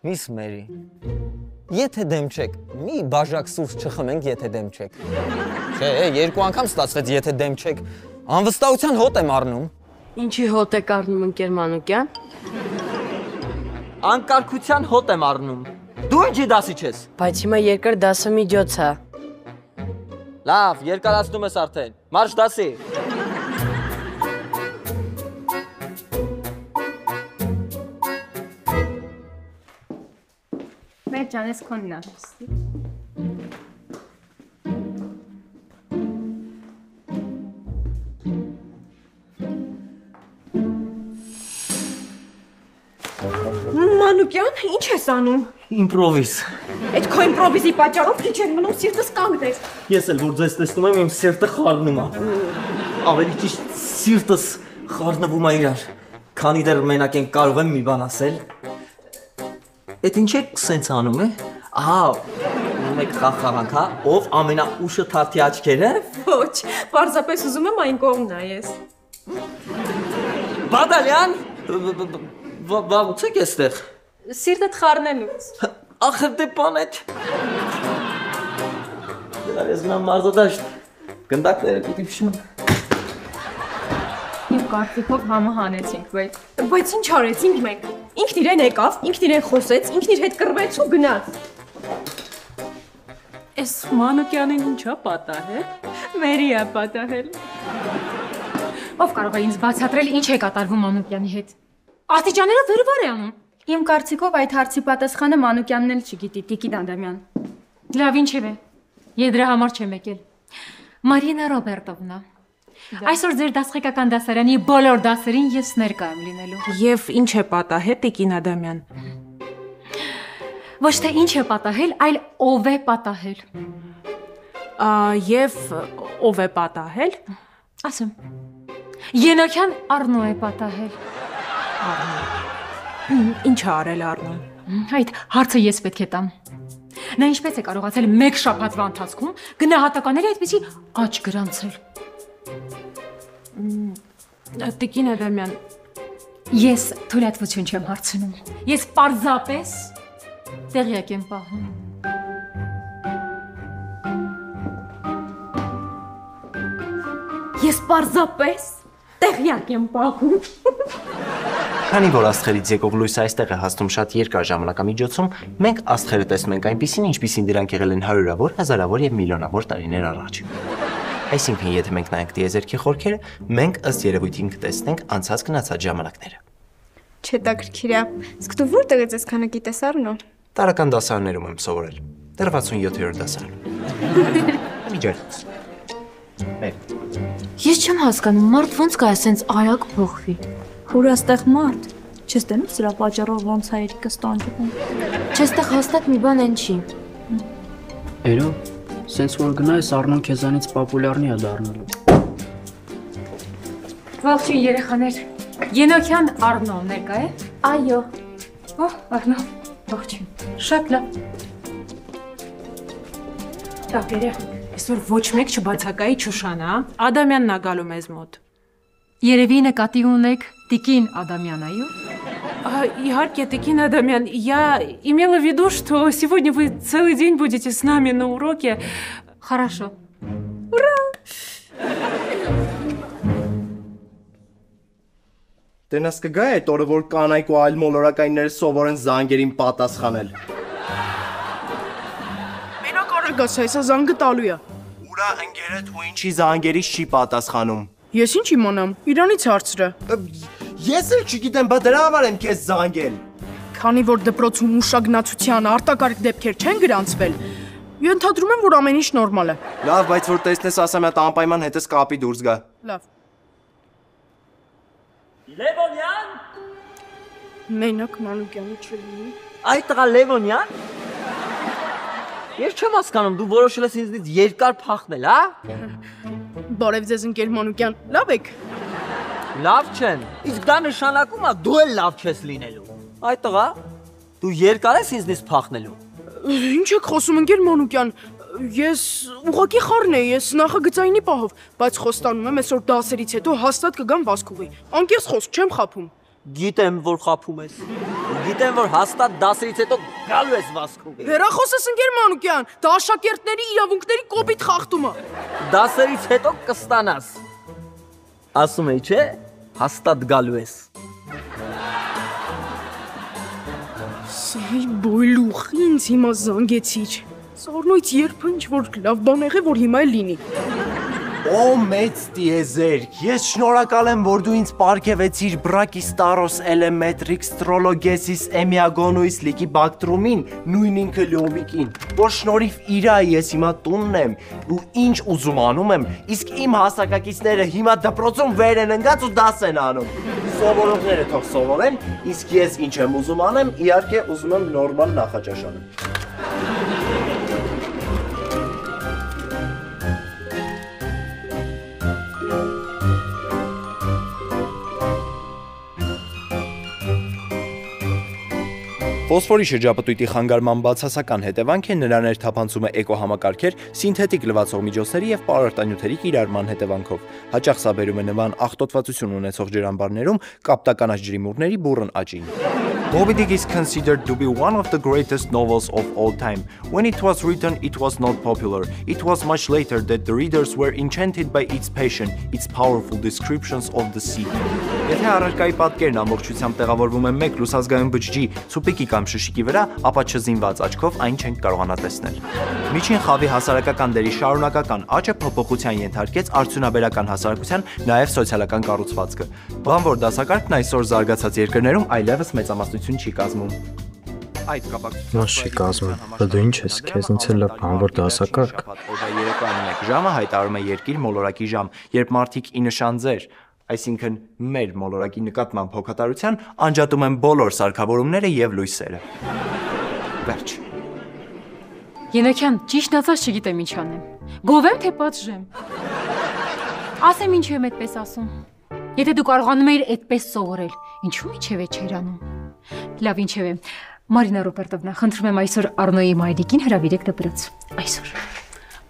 Miss Mary, եթե դեմ չեք, մի բաժակ սուրճ չխմենք, եթե դեմ չեք։ Չէ, երկու անգամ ստացվեց, եթե դեմ չեք, անվստահության հոտ եմ առնում։ Ինչի հոտ եք առնում, ընկեր Մանուկյան։ Անկարգության հոտ եմ առնում։ Դու ինչի դասի չես։ Բայց հիմա երկար դասը միջոց է։ Լավ, երկարացնում ես արդեն։ Մարշ դասի։ Մեր ջան, ես քոնն եմ։ Մանուկյան, ինչ ես անում։ Իմպրովիզ։ Այդ քո իմպրովիզի պատճառով քիչ են մնում սիրտս կանգներ։ Ես էլ որ ձեզ տեսնում եմ, իմ սիրտը խառնում է։ Ավելի ճիշտ սիրտս խառնվում է իրար։ Քանի դեռ մենակ են կարող եմ մի բան ասել։ Էդ ինչ եք սենց անում է։ Ահա, մեկ խաղանք, հա, ով ամենաուշը թարթի աչքերը։ Ոչ, պարզապես ուզում եմ այն կողմ նայես։ Բադալյան, վաղուց եք էստեղ։ Սիրտդ խառնելուց։ Ախր դե բան էդ։ Դրա ես գնամ մարզադաշտ։ Գնդակները պիտի փշում։ Իմ կարծիքով համը հանեցինք, բայց ինչ արեցինք մենք։ Ինքն իրեն եկավ, ինքն իրեն խոսեց, ինքն իր հետ կռվեց ու գնաց։ Էս Մանուկյանին ինչա պատահել։ Մերի է պատահել։ Ով կարող է ինձ բացատրել ինչ է կատարվում Մանուկյանի հետ։ Աստիճանները վեր-վար է անում։ Իմ կարծիքով այդ հարցի պատասխանը Մանուկյանն էլ չգիտի, Տիկին Ադամյան։ Լավ, ինչևէ։ Ես դրա համար չեմ եկել։ Մարինա Ռոբերտովնա, այսօր ձեր դասղեկական դասարանի բոլոր դասերին ես ներկա եմ լինելու։ Եվ ինչ է պատահել, Տիկին Ադամյան։ Ոչ թե ինչ է պատահել, այլ ով է պատահել։ Եվ ով է պատահել։ Ասեմ։ Ենոքյան Առնո է պատահել։ Ինչ է արել Առնոն։ Այդ հարցը ես պետք է տամ։ Նա ինչպես է կարողացել մեկ շաբաթվա ընթացքում գնահատականների այդպիսի աճ գրանցել։ Տիկին Ադամյան, ես թույլատվություն չեմ հարցնում։ Ես պարզապես տեղյակ եմ պահում։ Ես պարզապես տեղյակ եմ պահում։ Քանի որ աստղերից եկող լույսը այստեղ է հասնում շատ երկար ժամանակամիջոցում, մենք աստղերը տեսնում ենք այնպիսին, ինչպիսին դրանք եղել են հարյուրավոր, հազարավոր եւ միլիոնավոր տարիներ առաջ։ Այսինքն, եթե մենք նայենք տիեզերքի խորքերը, մենք ըստ երևույթին կտեսնենք անցած գնացած ժամանակները։ Չհետաքրքիր է։ Իսկ դու որտեղ ես այսքանը գիտես Առնո։ Տարական դասարաններում եմ սովորել։ Դեռ 67-րդ դասարանում։ Միջերց։ Ես չեմ հասկանում, մարդ ոնց կա ասենց արագ փոխվի։ Հուրաստեղ մարդ։ Չես տենում սրա պատճառով ոնց հայրիկը ստանջվում։ Չեստեղ հաստատ մի բան են չի։ Էրո, սենց որ գնայս Առնոն քեզանից պոպուլյարնի է դառնալու։ Ողջույն երեխաներ։ Ենոքյան Առնո ներկա է։ Այո։ Օհ, Առնո, ողջույն։ Շատ լավ։ Լավ, երեխեք, այսօր ոչ մեկ չբացակայի չուշանա, Ադամյանն է գալու մեզ մոտ։ Երևի նկատի ունեք Տիկին Ադամյան, այո։ Իհարկե, Տիկин Адамян, я имела в виду, что сегодня вы целый день будете с нами на уроке. Хорошо. Ура! Տենաս կգա է այդ օրը, որ կանայք ու այլ մոլորակայինները սովոր են զանգերին պատասխանել։ Մենակ արագ ասա, հեսա զանգը տալու է։ Ուրա ընկերդ ու ինչի զանգերից չի պատասխանում։ Ես ինչ իմանամ, իրանից հարցրը։ Ես էլ չգիտեմ, բա դրա համար եմ քեզ զանգել։ Քանի որ դպրոցում ուշագնացության արտակարգ դեպքեր չեն գրանցվել, ենթադրում եմ, որ ամեն ինչ նորմալ է։ Լավ, բայց որ տեսնես ասեմ, այդ անպայման հետս կապի դուրս գա։ Լավ։ Լևոնյան։ Մենակ Մանուկյանը չլինի։ Այդ տղա Լևոնյան։ Ես չեմ հասկանում, դու որոշել ես ինձնից երկար փախնել, հա։ Բարև ձեզ ընկեր Մանուկյան, լավ եք։ Լավ չեն, իսկ դա նշանակում է դու էլ լավ չես լինելու։ Այդ տղա, դու երկար ես ինձնից փախնելու։ Ինչ եք խոսում ընկեր Մանուկյան, ես ուղղակի խառն էի, ես նախագծայինի պահով, բայց խոստանում եմ այսօր դասերից հետո հաստատ կգամ Վասկուղի։ Անկեղծ խոսք չեմ խաբում։ Գիտեմ, որ խաբում ես։ Գիտեմ, որ հաստատ դասերից հետո գալու ես վազքում։ Հեռախոսս ընկեր Մանուկյան, դա աշակերտների իրավունքների կոպիտ խախտումը։ Դասերից հետո կստանաս։ Ասում էի, չէ, հաստատ գալու ես։ Սայ բոյլուխ, ինձ հիմա զանգեցիր։ Սառնոյց երբ ինչ-որ լավ բան եղե, որ հիմա էլ լինի։ Օ մեծ տիեզերք, ես շնորհակալ եմ, որ դու ինձ պարգևեցիր Brachystarros elemetrix trologesis emiagonuis Licibactrumին, նույն ինքը լյովիկին, որ շնորհիվ իրա ես հիմա տունն եմ ու ինչ ուզում անում եմ, իսկ իմ հասակակիցները հիմա դպրոցում վեր են ընկած ու դաս են անում։ Սովորողները թող սովորեն, իսկ ես ինչ եմ ուզում անեմ, իհարկե ուզում եմ նորմալ նախաճաշ անեմ։ Ֆոսֆորի շրջապտույտի խանգարման բացասական հետևանք է նրա ներթափանցումը էկոհամակարգեր, սինթետիկ լվացող միջոցների և պարարտանյութերի կիրառման հետևանքով։ Հաճախ սա բերում է նման աղտոտվածություն ունեցող ջրամբարներում կապտականաչ ջրիմուռների բուռն աճին։ Moby Dick is considered to be one of the greatest novels of all time. When it was written, it was not popular. It was much later that the readers were enchanted by its passion, its powerful descriptions of the sea. Եթե առարկայի պատկերն ամբողջությամբ տեղավորվում է մեկ լուսազգայուն բջջի, ցուպիկի կամ շշիկի վրա, ապա չզինված աչքով այն չենք կարողանա տեսնել։ Միջին խավի հասարակական դերի շարունակական աճը փոփոխության ենթարկեց արդյունաբերական հասարակության, նաև սոցիալական կառուցվածքը։ Բան որ դասակարգն այսօր զարգացած երկրներում այլևս մեծամասնություն չի կազմում։ Այդ կապակցությամբ Մաս չի կազմում, բայց դու ինչ ես, քեզնից էլ լավ բան որ դասակարգ։ Երեկոյան 1 ժամը հայտարարում է երկիր մոլորակի ժամ, երբ մարդիկ 9 շանձեր, այսինքն մեր մոլորակի նկատմամբ հոգատարության անջատում են բոլոր սարքավորումները եւ լույսերը։ Վերջ։ Ենոքյան, ճիշտ ասած չգիտեմ ինչ անեմ։ Գովեմ թե պատժեմ։ Ասեմ ինչ եմ այդպես ասում։ Եթե դու կարողանում էիր այդպես սովորել, ինչու՞ իջևէ չեր անում։ Լավ, ինչևէ։ Մարինա Ռոբերտովնա, խնդրում եմ այսօր Արնոյի մայրիկին հրավիրեք դպրոց։ Այսօր։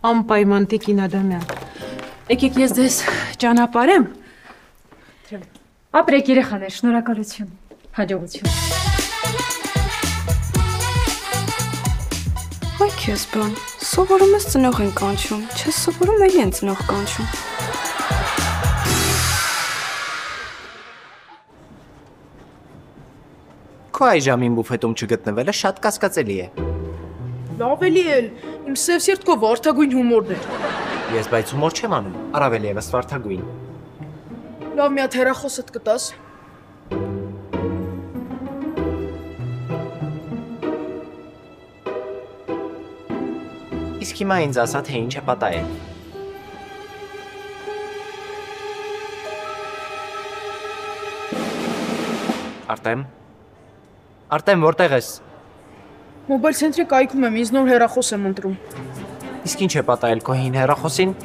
Անպայման Տիկին Ադամյան։ Եկեք ես ձեզ ճանապարհեմ։ Ապրեք երեխաներ, շնորհակալություն, հաջողություն։ Այ քեզ բան, սովորում ես ծնող են կանչում, չես սովորում էլի են ծնող կանչում։ Քո այ ժամին բուֆետում չգտնվելը շատ կասկածելի է։ Լավ էլի էլ, իմ սև սիրտքով վարդագույն հումորն էր։ Ես բայց հումոր չեմ անում, առավել ևս վարդագույն։ Լավ մի հատ հեռախոսդ կտաս։ Իսկ հիմա ինձ ասա, թե ինչ է պատահել։ Արտեմ, որտեղ ես։ Մոբայլ ցենտրի կայքում եմ, ինձ նոր հեռախոս եմ ընտրում։ Իսկ ինչ է պատահել քո հին հեռախոսին։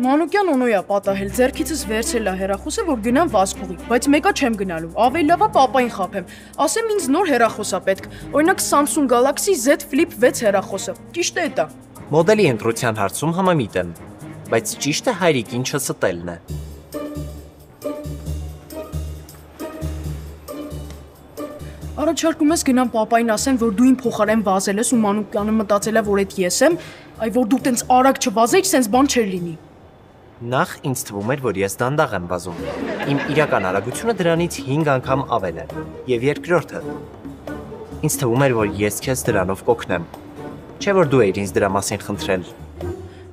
Մանուկյան Օնոյա պատահել, ձեռքիցս վերցրել է հեռախոսը, որ գնամ վազքուղի, բայց մեկա չեմ գնալու, ավելի լավ է պապային խաբեմ։ Ասեմ ինձ նոր հեռախոս է պետք, օրինակ Samsung Galaxy Z Flip 6 հեռախոսը։ Ճիշտ է դա։ Մոդելի ընտրության հարցում համամիտ եմ, բայց ճիշտը հայրիկին չստելն է։ Առաջարկում ես գնամ պապային ասեմ, որ դու իմ փոխարեն վազել ես ու Մանուկյանը մտածել է, որ այդ ես եմ, այ որ դու տենց արագ չվազեիր, սենց բան չէր լինի։ Նախ ինձ թվում էր, որ ես դանդաղ եմ վազում։ Իմ իրական արագությունը դրանից 5 անգամ ավել է։ Եվ երկրորդը։ Ինձ թվում էր, որ ես քեզ դրանով կօգնեմ։ Չէ՞ որ դու էիր ինձ դրա մասին խնդրել։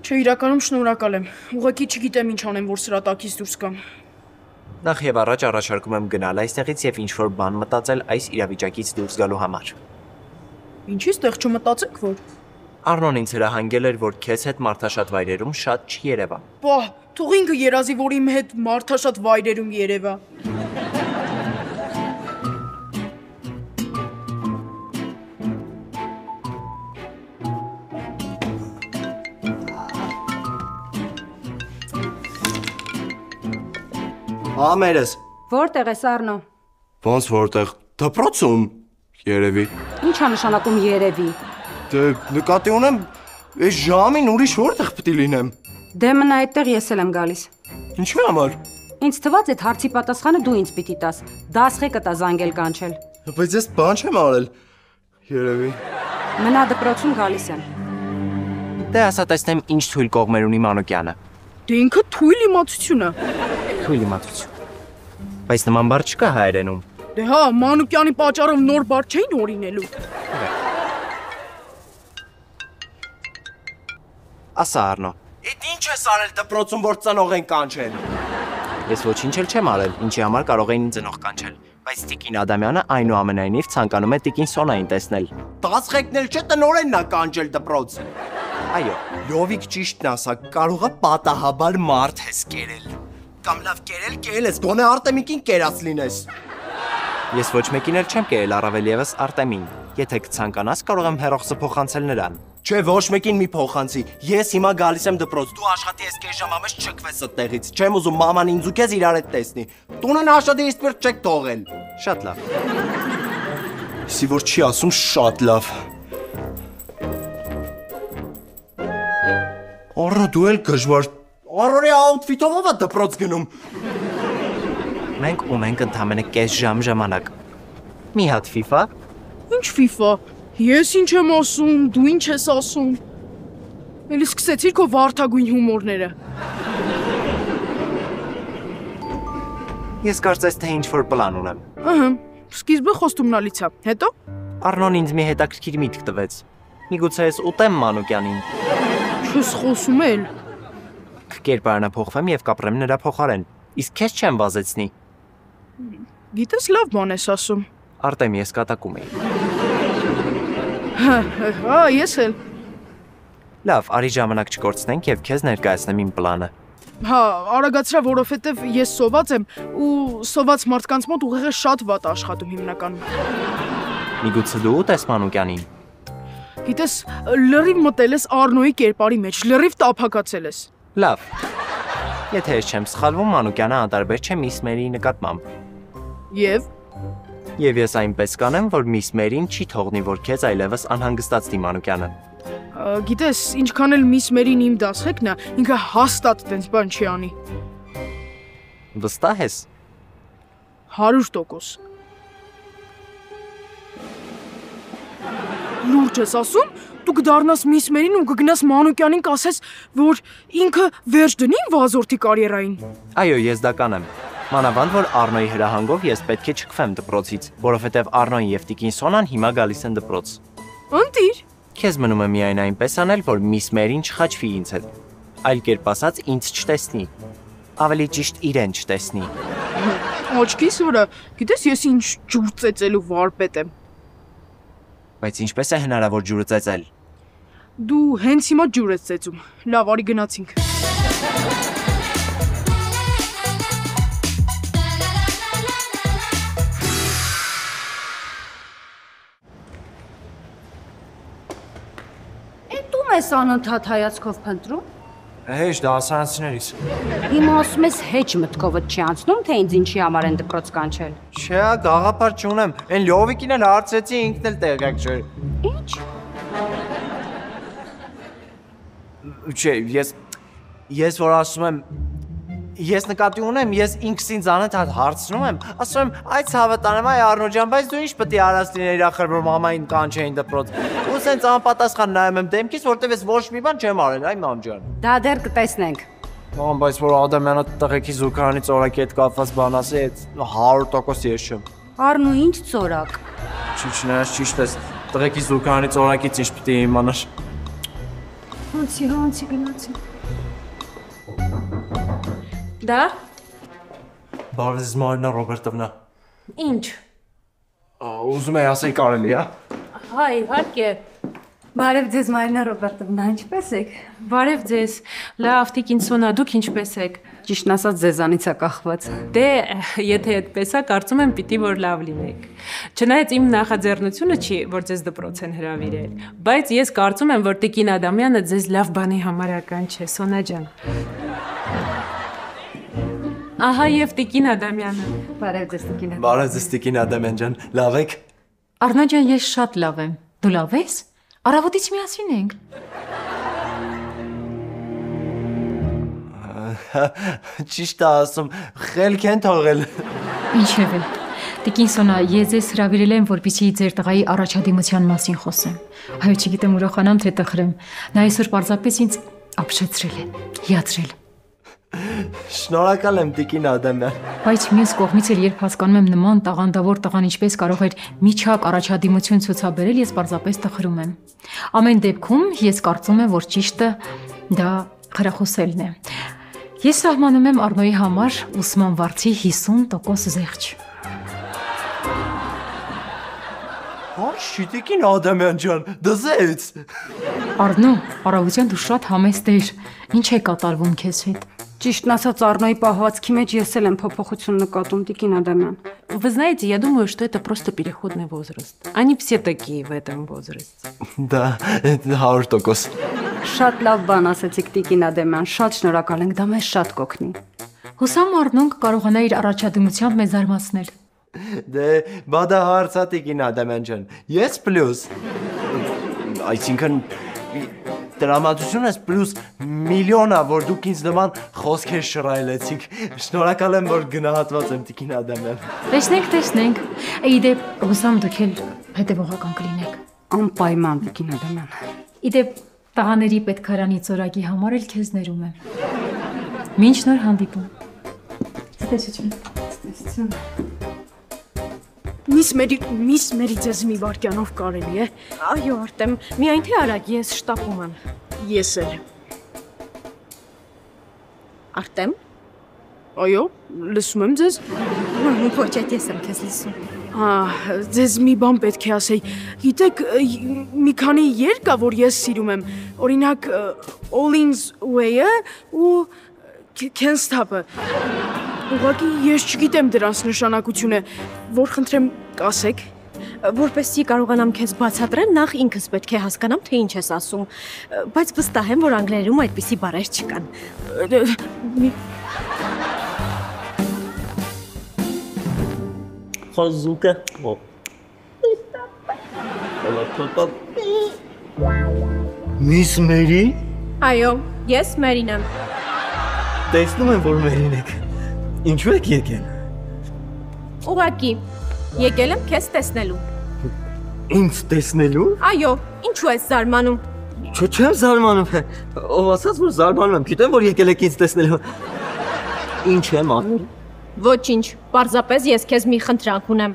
Չէ, իրականում շնորհակալ եմ։ Ուղղակի չգիտեմ ինչ անեմ, որ սրա տակից դուրս գամ։ Նախ եւ առաջ առաջարկում եմ գնալ այստեղից եւ ինչ-որ բան մտածել այս իրավիճակից դուրս գալու համար։ Ինչի՞ ստեղ չմտածեք, որ Արնոն ինձ հրահանգել էր, որ քեզ հետ մարդաշատ վայրերում շատ չի երևա։ Պահ, թող ինքը երազի, որ իմ հետ մարդաշատ վայրերում երևա։ Ամերս։ Որտեղ ես Արնո։ Ոնց որտեղ։ Դպրոցում։ Երևի։ Ինչ է նշանակում երևի։ Դե նկատի ունեմ, այս ժամին ուրիշ որտեղ պետք է լինեմ։ Դե մնա այդտեղ ես էլ եմ գալիս։ Ինչի՞ համար։ Ինձ թվաց այդ հարցի պատասխանը դու ինձ պիտի տաս։ Դասղեկը տա զանգել կանչել։ Բայց ես բան չեմ արել։ Երևի։ Մնա դպրոցում գալիս եմ։ Դե ասա տեսնեմ ինչ թույլ կողմեր ունի Մանուկյանը։ Դե ինքը թույլ իմացությունը։ Թույլ իմացություն։ Բայց նման բառ չկա հայերենում։ Դե հա, Մանուկյանի պատճառով նոր բառ չէին օրինելու։ Ասա Արնո։ Իդ ինչ ես արել դպրոցում, որ ծնող են կանչել։ Ես ոչինչ էլ չեմ արել, ինչի համար կարող էին ծնող կանչել։ Բայց Տիկին Ադամյանը այնուամենայնիվ ցանկանում է Տիկին Սոնային տեսնել։ 10 ղեկնել չէ տնօրենն է կանչել դպրոց։ Այո, Լովիկ ճիշտն ասա, կարող է պատահաբար մարդ ես կերել։ Կամ լավ կերել ես, գոնե Արտեմիկին կերած լինես։ ես ոչ մեկին էլ չեմ կերել, առավել եւս Արտեմին։ Եթե կցանկանաս, կարող եմ հերոսը փոխանցել նրան։ Չէ, ոչ մեկին մի փոխանցի։ Ես հիմա գալիս եմ դպրոց։ Դու աշխատի ես կես ժամ ամես չքվես այդտեղից։ Չեմ ուզում մաման ինձ ու քեզ իրար հետ տեսնի։ Տունը աշխատի իսկ պեր չեք թողել։ Շատ լավ։ Իսի որ չի ասում շատ լավ։ Առը դու էլ գժվար։ Առորի աուտֆիտով ով է դպրոց գնում։ Մենք ունենք ընդամենը կես ժամ ժամանակ։ Մի հատ FIFA։ Ինչ FIFA։ Ես ինչ եմ ասում, դու ինչ ես ասում։ Էլի սկսեցիր քո վարդագույն հումորները։ Ես կարծես թե ինչ-որ պլան ունեմ։ Ահա, սկիզբը խոստումնալից է, հետո։ Արնոն ինձ մի հետաքրքիր միտք տվեց։ Միգուցե ես ուտեմ Մանուկյանին։ Չես խոսում էլ։ Կերպարանափոխվեմ եւ կապրեմ նրա փոխարեն։ Իսկ քեզ չեմ վազեցնի։ Գիտես լավ բան ես ասում։ Արտեմ, ես կատակում եի։ Հա, ես էլ։ Լավ, արի ժամանակ չկորցնենք եւ քեզ ներկայացնեմ իմ պլանը։ Հա, արագացրա, որովհետեւ ես սոված եմ ու սոված մարդկանց մոտ ուղեղը շատ վատ աշխատում հիմնականում։ Միգուցե դու ուտես Մանուկյանին։ Գիտես, լրիվ մտել ես Արնոյի կերպարի մեջ, լրիվ տափակացել ես։ Լավ։ Եթե ես չեմ սխալվում, Մանուկյանը անտարբեր չէ Միս Մերիի նկատմամբ։ Եվ ես այնպես կանեմ, որ Միս Մերին չի թողնի, որ քեզ այլևս անհանգստացնի Մանուկյանը։ Գիտես, ինչքան էլ Միս Մերին իմ դասղեկն է, ինքը հաստատ տենց բան չի անի։ Վստահ ես։ 100%։ Լուրջ ես ասում, դու կդառնաս Միս Մերին ու կգնաս Մանուկյանին կասես, որ ինքը վերջ դնի վազորդի կարիերային։ Այո, ես դա կանեմ։ Մանավանդ որ Արնոյի հրահանգով ես պետք է չքվեմ դպրոցից, որովհետև Արնոյին եւ Տիկին Սոնան հիմա գալիս են դպրոց։ Ընտիր։ Քեզ մնում է միայն այնպես անել, որ Միս Մերին չխաչվի ինձ հետ։ Այլ կերպ ասած, ինձ չտեսնի։ Ավելի ճիշտ իրեն չտեսնի։ Աչքիս վրա, գիտես ես ինչ ջուր ծեծելու վարպետ եմ։ Բայց ինչպես է հնարավոր ջուրը ծեծել։ Դու հենց հիմա ջուր ես ծեծում։ Լավ, արի գնացինք։ Ես անընդհատ հայացքով փնտրում։ Հեչ դասարանցիներից։ Հիմա ասում ես հեչ մտքովդ չի անցնում, թե ինձ ինչի համար են դպրոց կանչել։ Չէ, գաղափար չունեմ։ Այն Լովիկին էլ հարցրեցի, ինքն էլ տեղյակ չէր։ Ինչ։ Չէ, ես որ ասում եմ, ես նկատի ունեմ, ես ինքս ինձ անընդհատ հարցնում եմ, ասում եմ, այ ցավտանեմ, այ Արնո ջան, բայց դու ինչ պետք է արած լինեիր ախր որ մամային կանչեին դպրոց։ Ու սենց անպատասխան նայում եմ դեմքից, որտեվ ես ոչ մի բան չեմ արել, այ մամ ջան։ Դա դեռ կտեսնենք։ Մամ, բայց որ Ադամյանը տղեկի զուգարանից օրակի հետ կապված բան ասի, այդ 100% ես չեմ։ Արնո, ինչ ծորակ։ Չնայած ճիշտ ես, տղեկի զուգարանից օրակից ինչ պետք է իմանար։ Հանցի գնացի։ Դա։ Բարև ձեզ Մարինա Ռոբերտովնա։ Ինչ։ Ուզում եի ասեի կարելի, հա։ Հա, իհարկե։ Բարև ձեզ Մարինա Ռոբերտովնա, ինչպե՞ս եք։ Բարև ձեզ։ Լավ, Տիկին Սոնա, դուք ինչպե՞ս եք։ Ճիշտն ասած ձեզանից է կախված։ Դե, եթե այդպես է, կարծում եմ պիտի որ լավ լինեք։ Չնայած իմ նախաձեռնությունը չի, որ ձեզ դպրոց են հրավիրել, բայց ես կարծում եմ, որ Տիկին Ադամյանը ձեզ լավ բանի համար ականջ է, Սոնա ջան։ Ահա եւ Տիկին Ադամյանը։ Բարև ձեզ Տիկին։ Բարև ձեզ Տիկին Ադամյան ջան, լավ եք։ Արնո ջան, ես շատ լավ եմ։ Դու լավ ես։ Առավոտից միասին ենք։ Ճիշտ է ասում, խելք են թողել։ Ինչևէ։ Տիկին Սոնա, ես ձեզ հրավիրել եմ, որպեսզի ձեր տղայի առաջադիմության մասին խոսեմ։ Այո, չգիտեմ ուրախանամ թե տխրեմ։ Նա այսօր պարզապես ինձ ապշեցրել է, հիացրել։ Շնորհակալ եմ Տիկին Ադամյան։ Բայց մյուս կողմից էլ երբ հասկանում եմ նման տաղանդավոր տղան ինչպես կարող էր միջակ առաջադիմություն ցուցաբերել, ես պարզապես տխրում եմ։ Ամեն դեպքում ես կարծում եմ, որ ճիշտը դա խրախուսելն է։ Ես սահմանում եմ Առնոյի համար ուսման վարձի 50% զեղչ։ Շիտիկին Ադամյան ջան, դզեց։ Առնո, առավոտյան դու շատ համեստ ես։ Ինչ է катալվում քեզ հետ։ Ճիշտն ասած, Առնոյի պահվածքի մեջ ես էլ եմ փոփոխություն նկատում, Տիկին Ադամյան։ Вы знаете, я думаю, что это просто переходный возраст. Они все такие в этом возрасте. Да, 100%։ Շատ լավ բան ասացիք, Տիկին Ադամյան, շատ շնորհակալ ենք, դա մեզ շատ կօգնի։ Հուսամ Առնոն կկարողանա իր առաջադիմությամբ մեզ զարմացնել։ Դե, բադա հարցա Տիկին Ադամյան ջան։ Ես պլյուս։ Այսինքն տրամադրությունս պլյուս միլիոնա, որ դուք ինձ նման խոսքեր շռայլեցիք։ Շնորհակալ եմ, որ գնահատված եմ Տիկին Ադամյան։ Տեսնենք։ Իդեպ, հուսամ դուք էլ հետևողական կլինեք։ Անպայման, Տիկին Ադամյան։ Իդեպ, տղաների պետքարանի ծորակի համար էլ քեզ ներում եմ։ Մինչ նոր հանդիպում։ Ցտեսություն։ Միս Մերի ձեզ մի վարքյանով կարելի է։ Այո, Արտեմ, միայն թե արագ, ես շտապում եմ։ Ես էլ։ Արտեմ։ Այո, լսում եմ ձեզ։ Ոչ, այդ ես եմ քեզ լսում։ Ձեզ մի բան պետք է ասեի։ Գիտեք, մի քանի երգ կա, որ ես սիրում եմ։ Օրինակ, Olin's Way-ը ու Can't Stop-ը։ Ուղղակի ես չգիտեմ դրանց նշանակությունը, որ խնդրեմ կասեք։ Որպեսզի կարողանամ քեզ բացատրել, նախ ինքս պետք է հասկանամ, թե ինչ ես ասում, բայց վստահ եմ, որ անգլերենում այդպիսի բառեր չկան։ Խոզուկը։ Միս Մերի։ Այո, ես Մերին եմ։ Տեսնում եմ, որ Մերին եք։ Ինչու եք եկել։ Ուղղակի եկել եմ քեզ տեսնելու։ Ինձ տեսնելու։ Այո, ինչու ես զարմանում։ Չեմ զարմանում։ Ով ասաց, որ զարմանում եմ։ Գիտեմ, որ եկել եք ինձ տեսնելու։ Ինչ եմ անում։ Ոչինչ, պարզապես ես քեզ մի խնդրանք ունեմ։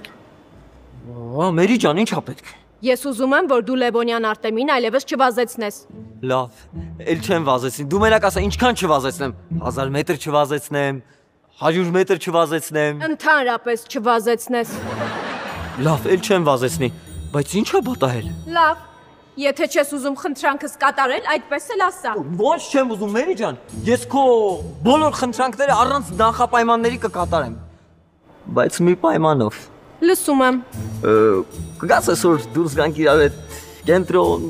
Մերի ջան, ինչա պետք։ Ես ուզում եմ, որ դու Լևոնյան Արտեմին այլևս չվազեցնես։ Լավ, էլ չեմ վազեցնի։ Դու մենակ ասա, ինչքան չվազեցնեմ։ 1000 մետր չվազեցնեմ, 100 մետր չվազեցնեմ։ Ընդհանրապես չվազեցնես։ Լավ, էլ չեմ վազեցնի, բայց ինչա պատահել։ Լավ, եթե չես ուզում խնդրանքս կատարել, այդպես էլ ասա։ Ոչ չեմ ուզում, Մերի ջան, ես քո բոլոր խնդրանքները առանց նախապայմանների կկատարեմ։ Բայց մի պայմանով։ Լսում եմ։ Կգաս այսօր դուրս գանք իրար հետ կենտրոն,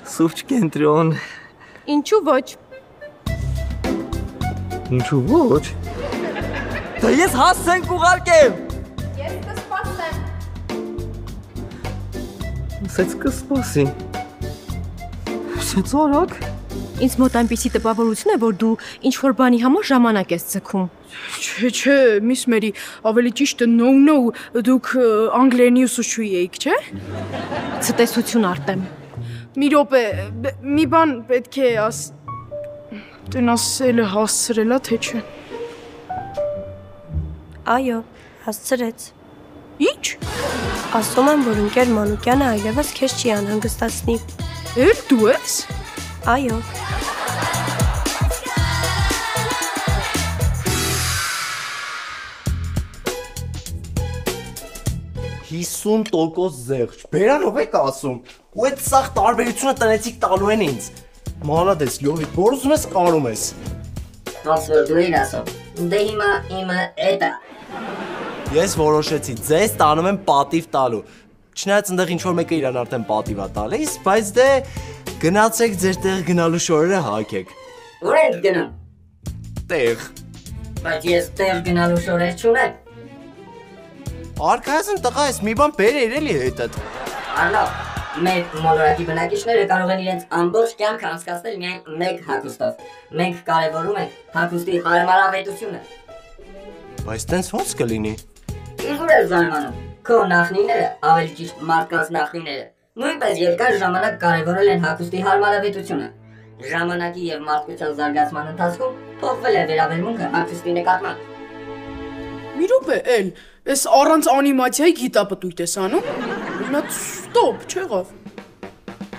սուրճ կենտրոն։ Ինչու ոչ։ Ինչու ոչ։ Դա ես հասցենք ուղարկեմ։ Ես կսպասեմ։ Սենց կսպասի։ Սենց արագ։ Ինձ մոտ այնպիսի տպավորություն է, որ դու ինչ-որ բանի համար ժամանակ ես ձգում։ Չէ, Միս Մերի, ավելի ճիշտը no, դուք անգլերենի ուսուցչուհի էիք, չէ։ Ցտեսություն Արտեմ։ Մի րոպե, մի բան պետք է տնասելը հասցրելա, թե չէ։ Այո, հասցրեց։ Ինչ։ Ասում եմ, որ ընկեր Մանուկյանը այլևս քեզ չի անհանգստացնի։ Էլ դու ես։ Այո։ Հիսուն տոկոս զեղչ, բերանով եք ասում, ու այդ սաղ տարբերությունը տնեցիք տալու են ինձ։ Մանադես, լյովիտ, որ ուզում ես կարում ես։ Ասվոր դու են ասում, դե հիմա իմը էտա։ Ես որոշեցի, ձեզ տանում եմ պատիվ տալու։ Չնայած ընդեղ ինչ-որ մեկը իրան արդեն պատիվ է տալիս, բայց դե գնացեք ձեր տեղ գնալու շորերը հակեք։ Ուր եք գնում։ Տեղ։ Բայց ես տեղ գնալու շորեր չունեմ։ Արքայազն տղա ես, մի բան բերեր էլի հետդ։ Ալավ, մեր մոլորակի բնակիչները կարող են իրենց ամբողջ կյանքը անցկացնել միայն մեկ հագուստով։ Մենք կարևորում ենք հագուստի հարմարավետությունը։ Բայց տենց ոնց կլինի։ Ինչ որ ես զարմանում, քո նախնիները, ավելի ճիշտ մարդկանց նախնիները, նույնպես երկար ժամանակ կարևորել են հագուստի հարմարավետությունը։ Ժամանակի եւ մարդկության զարգացման ընթացքում փոխվել է վերաբերմունքը հագուստի նկատմամբ։ Մի րոպե, այս առանց անիմացիայի գիտապտույտ ես անում։ Նա ստոպ, չեղավ։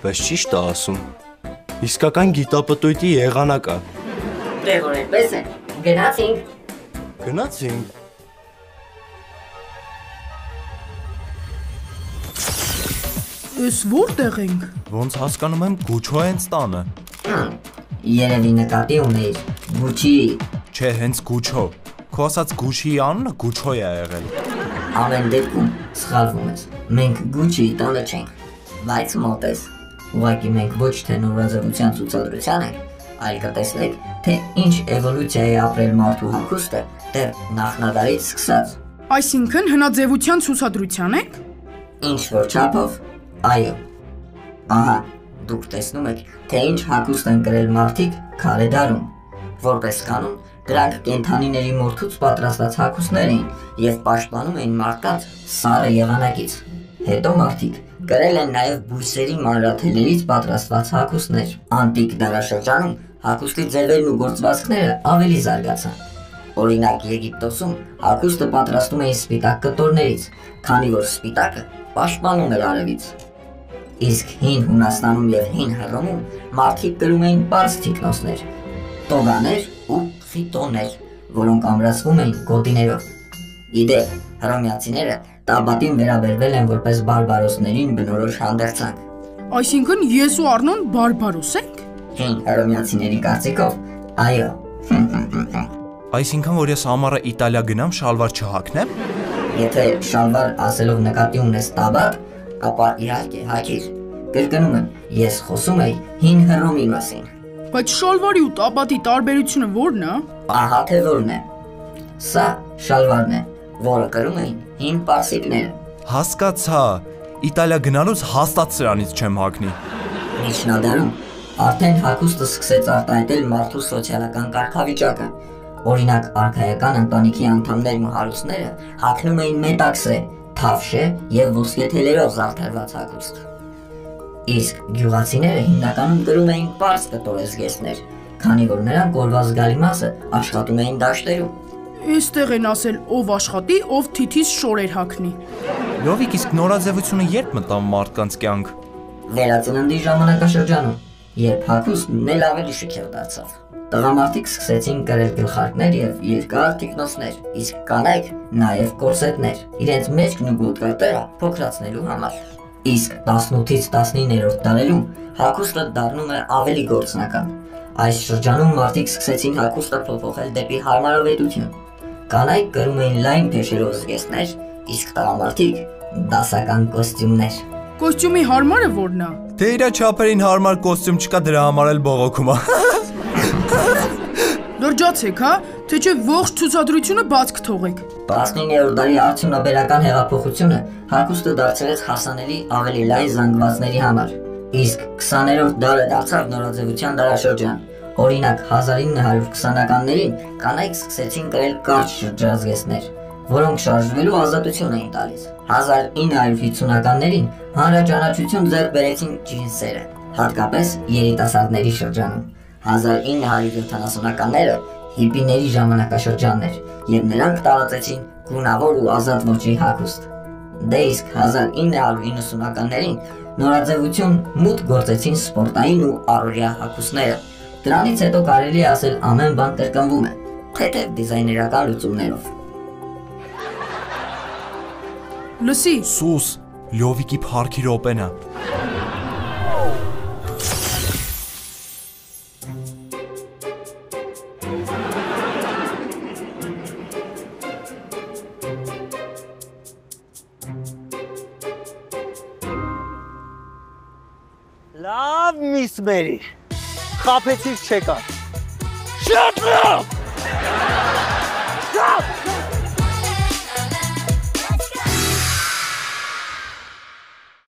Բայց ճիշտ է ասում։ Իսկական գիտապտույտի եղանակա։ Դե որ այդպես է, գնացինք։ Գնացինք։ Ես որտեղ ենք։ Ոնց հասկանում եմ Գուչո են ստանը։ Երևի նկատի ունեիր Գուչի։ Չէ, հենց Գուչո։ Քո ասած Գուչի անունը Գուչո է եղել։ Ամեն դեպքում սխալվում ես։ Մենք Գուչիի տանը չենք, բայց մոտ ես։ Ուղղակի մենք ոչ թե նորաձևության ցուցադրության ենք, այլ կտեսնեք, թե ինչ էվոլյուցիա է ապրել մարդու հագուստը դեռ նախնադարից սկսած։ Այսինքն հնաձևության ցուցադրության եք։ Ինչ որ չափով, այո։ Ահա, դուք տեսնում եք, թե ինչ հագուստ են կրել մարդիկ քարե դարում։ Որպես կանոն, դրանք կենդանիների մորթուց պատրաստած հագուստներ էին եւ պաշտպանում էին մարդկանց սառը եղանակից։ Հետո մարդիկ կրել են նաեւ բույսերի մանրաթելերից պատրաստված հագուստներ։ Անտիկ դարաշրջանում հագուստի ձևերն ու գործվածքները ավելի զարգացան։ Օրինակ Եգիպտոսում հագուստը պատրաստում էին սպիտակ կտորներից, քանի որ սպիտակը պաշտպանում էր արևից։ Իսկ հին Հունաստանում եւ հին Հռոմում մարդիկ կրում էին բաց թիկնոցներ, տոգաներ ու խիտոներ, որոնք ամրացվում էին գոտիներով։ Իդեպ, հռոմեացիները տաբատին վերաբերվել են որպես բարբարոսներին բնորոշ հանդերձանք։ Այսինքն ես ու Արնոն բարբարոս ենք։ Հին հռոմեացիների կարծիքով, այո։ Այսինքն որ ես ամառը Իտալիա գնամ շալվար չհագնեմ։ Եթե շալվար ասելով նկատի ունես տաբատ, ապա իհարկե հագիր։ Կրկնում եմ, ես խոսում եի հին Հռոմի մասին։ Բայց շալվարի ու տաբատի տարբերությունը ո՞րն է։ Ահա թե ո՞րն է։ Սա շալվարն է, որը կրում էին հին պարսիկները։ Հասկացա։ Իտալիա գնալուց հաստատ սրանից չեմ հագնի։ Միջնադարում արդեն հագուստը սկսեց արտահայտել մարդու սոցիալական կարգավիճակը։ Օրինակ, արքայական ընտանիքի անդամներն ու հարուստները հագնում էին մետաքսե, թավշե եւ ոսկե թելերով զարդարված հագուստ։ Իսկ գյուղացիները հիմնականում կրում էին պարզ կտորեզգեստներ, քանի որ նրանք օրվա զգալի մասը աշխատում էին դաշտերում։ Այստեղ են ասել ով աշխատի, ով թիթիզ շորեր հագնի։ Լովիկ, իսկ նորաձևությունը երբ մտավ մարդկանց կյանք։ Վերածննդի ժամանակաշրջանում, երբ հագուստն էլ ավելի շքեղ դարձավ։ Տղամարդիկ սկսեցին կրել գլխարկներ եւ երկար թիկնոցներ, իսկ կանայք նաեւ կորսետներ, իրենց մեջքն ու գոտկատերը փոքրացնելու համար։ Իսկ 18-ից 19-րդ դարերում հագուստը դառնում է ավելի գործնական։ Այս շրջանում մարդիկ սկսեցին հագուստը փոփոխել դեպի հարմարավետություն։ Կանայք կրում էին լայն փեշերով զգեստներ, իսկ տղամարդիկ դասական կոստյումներ։ Կոստյումի հարմարը ո՞րն է։ Թե իրա չափերին հարմար կոստյում չկա, դրա համար էլ բողոքում է։ Լրջացեք, հա, թե չէ ողջ ցուցադրությունը բաց կթողեք։ 19-րդ դարի արդյունաբերական հեղափոխությունը հագուստը դարձրեց հասանելի ավելի լայն զանգվածների համար։ Իսկ 20-րդ դարը դարձավ նորաձևության դարաշրջան։ Օրինակ 1920-ականներին կանայք սկսեցին կրել կարճ շրջազգեստներ, որոնք շարժվելու ազատություն էին տալիս։ 1950-ականներին հանրաճանաչություն ձեռք բերեցին ջինսերը, հատկապես երիտասարդների շրջանում։ 1970-ականները հիպիների ժամանակաշրջանն էր, եւ նրանք տարածեցին գունավոր ու ազատ ոճի հագուստ։ Դե իսկ 1990-ականներին նորաձևություն մուտք գործեցին սպորտային ու առօրյա հագուստները։ Դրանից հետո կարելի է ասել ամեն բան կրկնվում է, թեթև դիզայներական լուծումներով։ Լսի, Սուս, Լովիկի փառքի րոպեն է։ Լավ միս Մերի, խափեցիր չեկար։ Շապ լավ! Շապ!